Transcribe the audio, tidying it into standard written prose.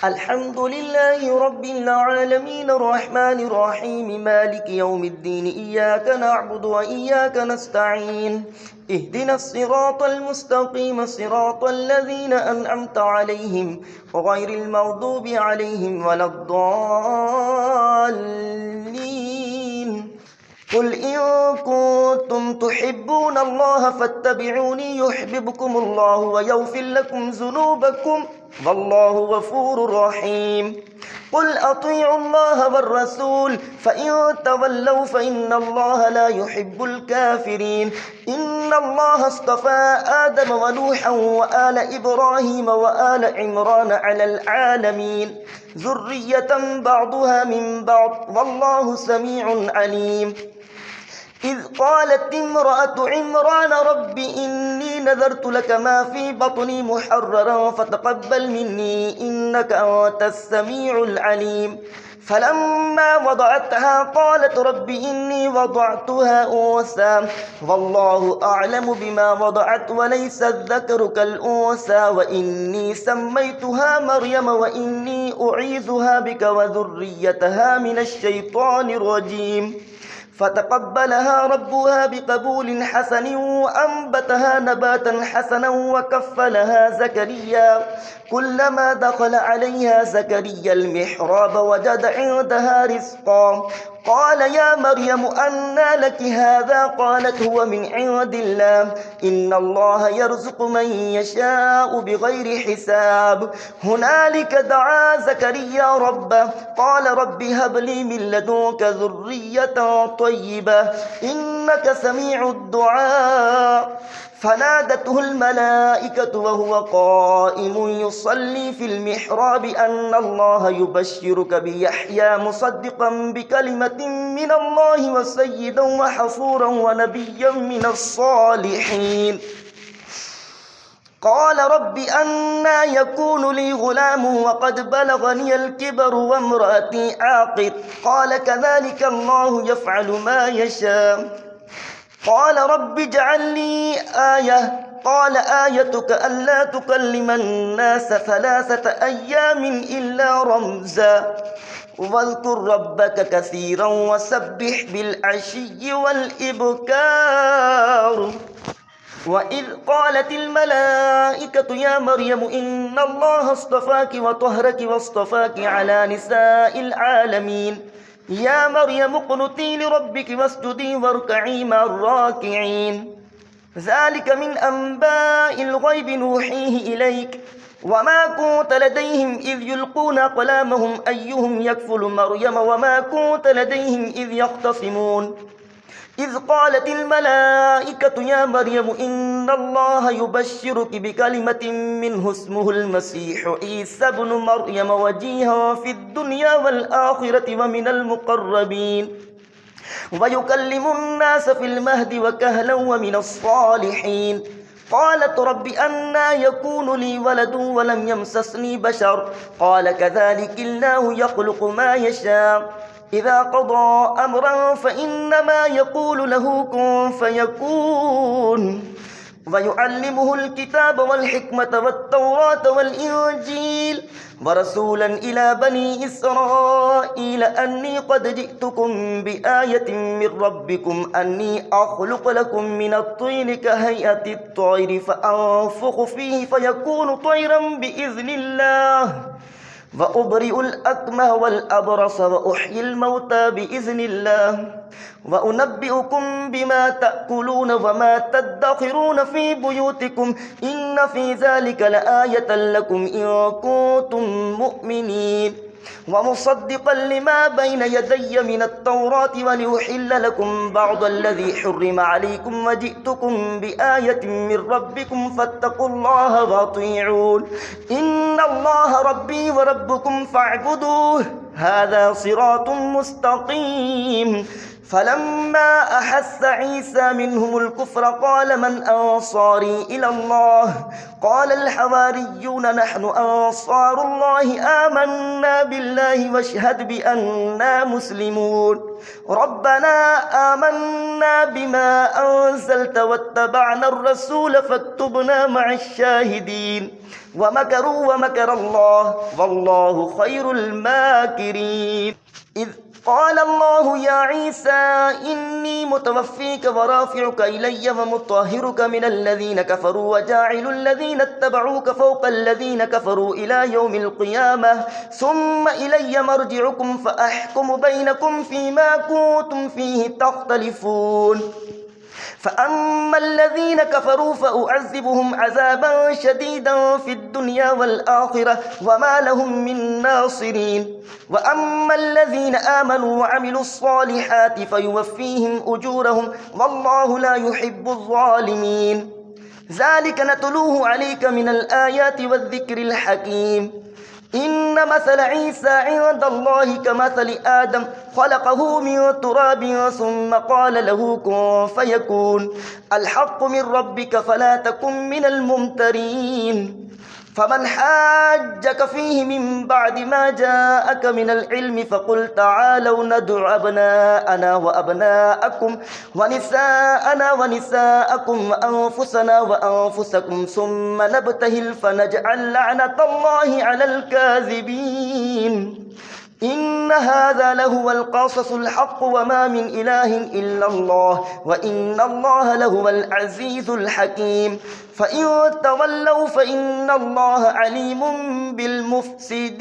الحمد لله رب العالمين الرحمن الرحيم مالك يوم الدين إياك نعبد وإياك نستعين اهدنا الصراط المستقيم صراط الذين أنعمت عليهم غير المغضوب عليهم ولا الضالين قل إن كنتم تحبون الله فاتبعوني يحببكم الله ويغفر لكم ذنوبكم والله غفور رحيم قل أطيعوا الله والرسول فإن تولوا فإن الله لا يحب الكافرين إن الله اصطفى آدم ونوحا وآل إبراهيم وآل عمران على العالمين ذرية بعضها من بعض والله سميع عليم إذ قالت امرأة عمران رب إني نذرت لك ما في بطني محررا فتقبل مني إنك أنت السميع العليم فلما وضعتها قالت رب إني وضعتها أنثى والله أعلم بما وضعت وليس الذكر كالأنثى وإني سميتها مريم وإني أعيذها بك وذريتها من الشيطان الرجيم فتقبلها ربها بقبول حسن وأنبتها نباتا حسنا وكفلها زكريا كلما دخل عليها زكريا المحراب وجد عندها رزقا قال يا مريم أنى لك هذا قالت هو من عند الله إن الله يرزق من يشاء بغير حساب هنالك دعا زكريا ربه قال رب هب لي من لدنك ذرية طيبة إنك سميع الدعاء فنادته الملائكة وهو قائم يصلي في المحراب أن الله يبشرك بيحيى مصدقا بكلمة من الله وسيدا وحصورا ونبيا من الصالحين قال رب أنى يكون لي غلام وقد بلغني الكبر وامرأتي عاقر قال كذلك الله يفعل ما يشاء قال رب اجعل لي آية قال آيتك ألا تكلم الناس 3 أيام إلا رمزا واذكر ربك كثيرا وسبح بالعشي والإبكار وإذ قالت الملائكة يا مريم إن الله اصطفاك وطهرك واصطفاك على نساء العالمين يا مريم اقنتي لربك واسجدي واركعي مع الراكعين ذلك من أنباء الغيب نوحيه إليك وما كنت لديهم إذ يلقون أقلامهم أيهم يكفل مريم وما كنت لديهم إذ يختصمون إذ قالت الملائكة يا مريم إن الله يبشرك بكلمة منه اسمه المسيح عيسى ابن مريم وجيها في الدنيا والآخرة ومن المقربين ويكلم الناس في المهد وكهلا ومن الصالحين قالت رب أنى يكون لي ولد ولم يمسسني بشر قال كذلك الله يخلق ما يشاء إذا قضى أمرا فإنما يقول له كن فيكون ويعلمه الكتاب والحكمة والتوراة والإنجيل ورسولا إلى بني إسرائيل أني قد جئتكم بآية من ربكم أني أخلق لكم من الطين كهيئة الطير فأنفخ فيه فيكون طيرا بإذن الله وأبرئ الأكمه والأبرص وأحيي الموتى بإذن الله وأنبئكم بما تأكلون وما تدخرون في بيوتكم إن في ذلك لآية لكم إن كنتم مؤمنين ومصدقا لما بين يدي من التوراة ولأحل لكم بعض الذي حرم عليكم وجئتكم بآية من ربكم فاتقوا الله وأطيعون إن الله ربي وربكم فاعبدوه هذا صراط مستقيم فلما أحس عيسى منهم الكفر قال من أنصاري إلى الله قال الحواريون نحن أنصار الله آمنا بالله واشهد بأننا مسلمون ربنا آمنا بما أنزلت واتبعنا الرسول فاكتبنا مع الشاهدين ومكروا ومكر الله والله خير الماكرين إذ قال الله يا عيسى إني متوفيك ورافعك إلي ومطهرك من الذين كفروا وجاعل الذين اتبعوك فوق الذين كفروا إلى يوم القيامة ثم إلي مرجعكم فأحكم بينكم فيما كنتم فيه تختلفون فأما الذين كفروا فأعذبهم عذابا شديدا في الدنيا والآخرة وما لهم من ناصرين وأما الذين آمنوا وعملوا الصالحات فيوفيهم أجورهم والله لا يحب الظالمين ذلك نتلوه عليك من الآيات والذكر الحكيم إن مثل عيسى عند الله كمثل آدم خلقه من تراب ثم قال له كن فيكون الحق من ربك فلا تكن من الممترين فمن حاجك فيه من بعد ما جاءك من العلم فقل تعالوا ندع أبناءنا وأبناءكم ونساءنا ونساءكم وأنفسنا وأنفسكم ثم نبتهل فنجعل لعنة الله على الكاذبين إن هذا لهو القصص الحق وما من إله إلا الله وإن الله لهو العزيز الحكيم فإن تولوا فإن الله عليم بالمفسدين.